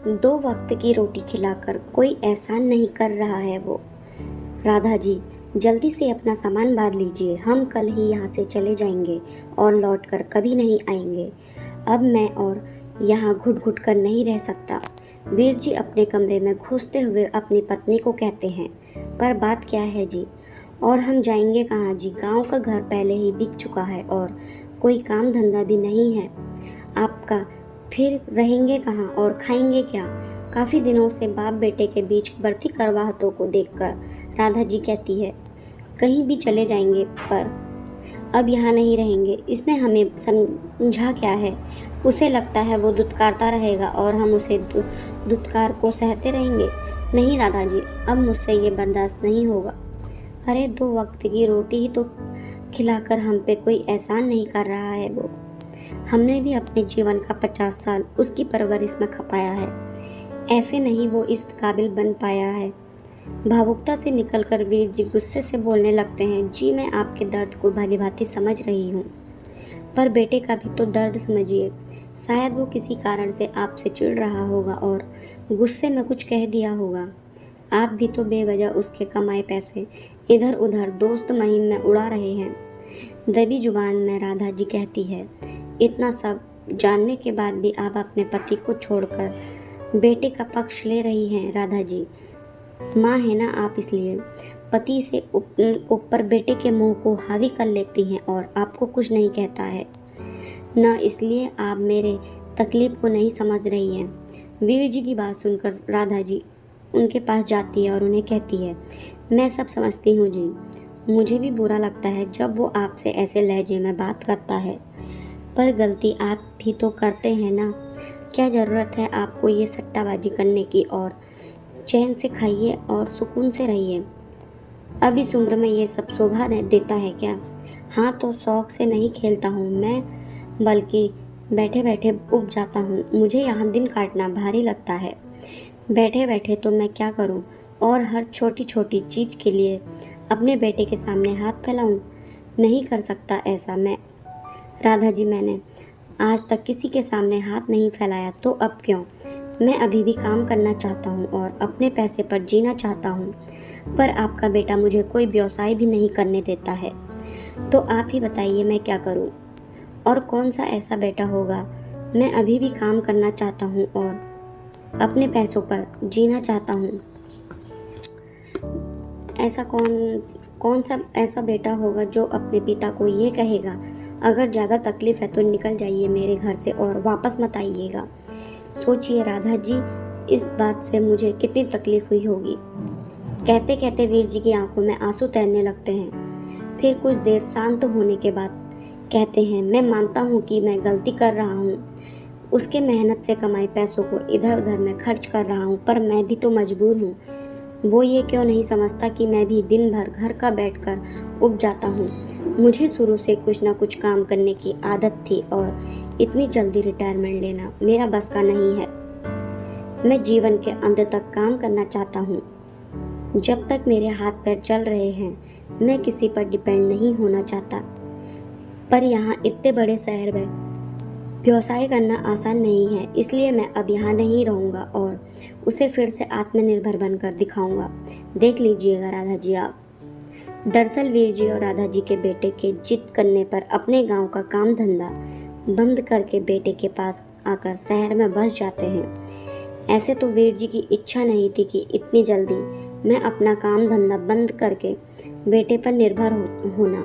दो वक्त की रोटी खिलाकर कोई एहसान नहीं कर रहा है वो। राधा जी, जल्दी से अपना सामान बांध लीजिए, हम कल ही यहाँ से चले जाएंगे और लौटकर कभी नहीं आएंगे। अब मैं और यहाँ घुट घुट कर नहीं रह सकता। वीर जी अपने कमरे में घुसते हुए अपनी पत्नी को कहते हैं। पर बात क्या है जी, और हम जाएंगे कहाँ जी? गांव का घर पहले ही बिक चुका है और कोई काम धंधा भी नहीं है आपका, फिर रहेंगे कहाँ और खाएंगे क्या? काफ़ी दिनों से बाप बेटे के बीच बढ़ती करवाहटों को देखकर राधा जी कहती है, कहीं भी चले जाएंगे पर अब यहाँ नहीं रहेंगे। इसने हमें समझा क्या है? उसे लगता है वो दुत्कारता रहेगा और हम उसे दुत्कार को सहते रहेंगे। नहीं राधा जी, अब मुझसे ये बर्दाश्त नहीं होगा। अरे दो वक्त की रोटी ही तो खिलाकर हम पे कोई एहसान नहीं कर रहा है वो। हमने भी अपने जीवन का 50 साल उसकी परवरिश में खपाया है। ऐसे नहीं वो इस काबिल बन पाया है। भावुकता से निकलकर वीर जी गुस्से से बोलने लगते हैं। जी मैं आपके दर्द को भली भांति समझ रही हूँ, पर बेटे का भी तो दर्द समझिए। शायद वो किसी कारण से आपसे चिढ़ रहा होगा और गुस्से में कुछ कह दिया होगा। आप भी तो बेवजह उसके कमाए पैसे इधर उधर दोस्त महिम में उड़ा रहे हैं। दबी जुबान में राधा जी कहती है, इतना सब जानने के बाद भी आप अपने पति को छोड़कर बेटे का पक्ष ले रही हैं। राधा जी, माँ है ना आप, इसलिए पति से ऊपर बेटे के मुंह को हावी कर लेती हैं और आपको कुछ नहीं कहता है न, इसलिए आप मेरे तकलीफ को नहीं समझ रही हैं। वीर जी की बात सुनकर राधा जी उनके पास जाती है और उन्हें कहती है, मैं सब समझती हूँ जी, मुझे भी बुरा लगता है जब वो आपसे ऐसे लहजे में बात करता है, पर गलती आप भी तो करते हैं ना। क्या ज़रूरत है आपको ये सट्टाबाजी करने की? और चैन से खाइए और सुकून से रहिए। अब इस उम्र में ये सब शोभा देता है क्या? हाँ तो शौक से नहीं खेलता हूँ मैं, बल्कि बैठे बैठे उब जाता हूँ। मुझे यहाँ दिन काटना भारी लगता है। बैठे बैठे तो मैं क्या करूँ, और हर छोटी छोटी चीज़ के लिए अपने बेटे के सामने हाथ फैलाऊँ? नहीं कर सकता ऐसा मैं। राधा जी, मैंने आज तक किसी के सामने हाथ नहीं फैलाया, तो अब क्यों? मैं अभी भी काम करना चाहता हूँ और अपने पैसे पर जीना चाहता हूँ, पर आपका बेटा मुझे कोई व्यवसाय भी नहीं करने देता है। तो आप ही बताइए मैं क्या करूँ? और कौन सा ऐसा बेटा होगा? मैं अभी भी काम करना चाहता हूँ और अपने पैसों पर जीना चाहता हूँ। ऐसा कौन सा ऐसा बेटा होगा जो अपने पिता को ये कहेगा, अगर ज़्यादा तकलीफ है तो निकल जाइए मेरे घर से और वापस मत आइएगा। सोचिए राधा जी, इस बात से मुझे कितनी तकलीफ हुई होगी। कहते कहते वीर जी की आंखों में आंसू तैरने लगते हैं। फिर कुछ देर शांत होने के बाद कहते हैं, मैं मानता हूँ कि मैं गलती कर रहा हूँ, उसके मेहनत से कमाए पैसों को इधर उधर में खर्च कर रहा हूँ, पर मैं भी तो मजबूर हूँ। वो ये क्यों नहीं समझता कि मैं भी दिन भर घर का बैठकर उब जाता हूँ। मुझे शुरू से कुछ ना कुछ काम करने की आदत थी और इतनी जल्दी रिटायरमेंट लेना मेरा बस का नहीं है। मैं जीवन के अंत तक काम करना चाहता हूँ। जब तक मेरे हाथ पैर चल रहे हैं मैं किसी पर डिपेंड नहीं होना चाहता। पर यहाँ इतने बड़े शहर में व्यवसाय करना आसान नहीं है, इसलिए मैं अब यहाँ नहीं रहूँगा और उसे फिर से आत्मनिर्भर बनकर दिखाऊंगा। देख लीजिएगा राधा जी आप। दरअसल वीर जी और राधा जी के बेटे के जिद करने पर अपने गांव का काम धंधा बंद करके बेटे के पास आकर शहर में बस जाते हैं। ऐसे तो वीर जी की इच्छा नहीं थी कि इतनी जल्दी मैं अपना काम धंधा बंद करके बेटे पर निर्भर होना,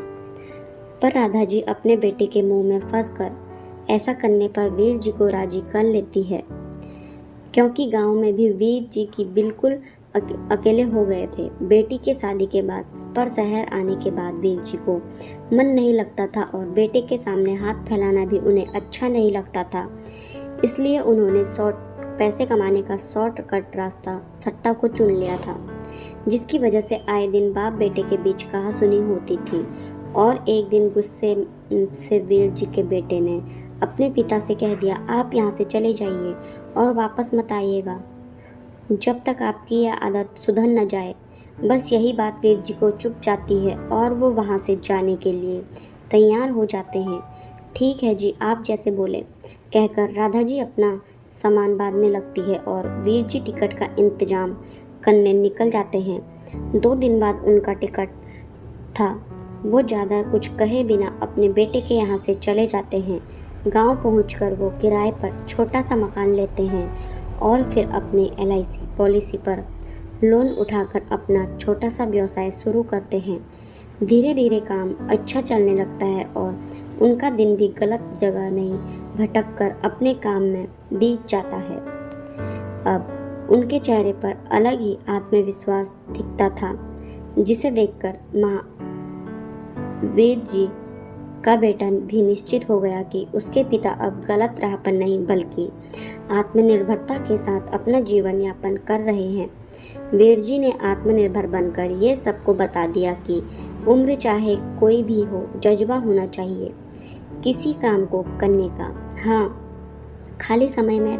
पर राधा जी अपने बेटे के मुंह में फंसकर ऐसा करने पर वीर जी को राजी कर लेती है, क्योंकि गांव में भी वीर जी की बिल्कुल अकेले हो गए थे बेटी के शादी के बाद। पर शहर आने के बाद वीर जी को मन नहीं लगता था और बेटे के सामने हाथ फैलाना भी उन्हें अच्छा नहीं लगता था। इसलिए उन्होंने पैसे कमाने का शॉर्टकट रास्ता सट्टा को चुन लिया था, जिसकी वजह से आए दिन बाप बेटे के बीच कहासुनी होती थी। और एक दिन गुस्से से वीर जी के बेटे ने अपने पिता से कह दिया, आप यहाँ से चले जाइए और वापस मत आइएगा जब तक आपकी यह आदत सुधर न जाए। बस यही बात वीर जी को चुप जाती है और वो वहाँ से जाने के लिए तैयार हो जाते हैं। ठीक है जी, आप जैसे बोले, कहकर राधा जी अपना सामान बांधने लगती है और वीर जी टिकट का इंतजाम करने निकल जाते हैं। 2 दिन बाद उनका टिकट था। वो ज़्यादा कुछ कहे बिना अपने बेटे के यहाँ से चले जाते हैं। गांव पहुंचकर वो किराए पर छोटा सा मकान लेते हैं और फिर अपने LIC पॉलिसी पर लोन उठाकर अपना छोटा सा व्यवसाय शुरू करते हैं। धीरे धीरे काम अच्छा चलने लगता है और उनका दिन भी गलत जगह नहीं भटक कर अपने काम में बीत जाता है। अब उनके चेहरे पर अलग ही आत्मविश्वास दिखता था, जिसे देखकर महावीर जी का बेटा भी निश्चित हो गया कि उसके पिता अब गलत राह पर नहीं बल्कि आत्मनिर्भरता के साथ अपना जीवन यापन कर रहे हैं। वीर जी ने आत्मनिर्भर बनकर ये सबको बता दिया कि उम्र चाहे कोई भी हो, जज्बा होना चाहिए किसी काम को करने का। हाँ, खाली समय में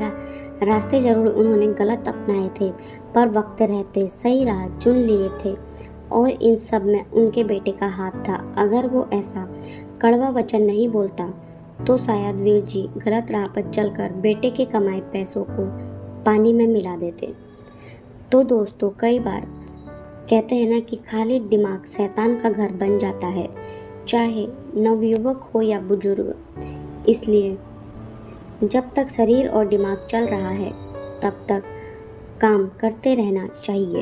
रास्ते जरूर उन्होंने गलत अपनाए थे, पर वक्त रहते सही राह चुन लिए थे और इन सब में उनके बेटे का हाथ था। अगर वो ऐसा कड़वा वचन नहीं बोलता तो शायद वीर जी गलत राह पर चलकर बेटे के कमाए पैसों को पानी में मिला देते। तो दोस्तों, कई बार कहते हैं ना कि खाली दिमाग शैतान का घर बन जाता है, चाहे नवयुवक हो या बुजुर्ग। इसलिए जब तक शरीर और दिमाग चल रहा है तब तक काम करते रहना चाहिए।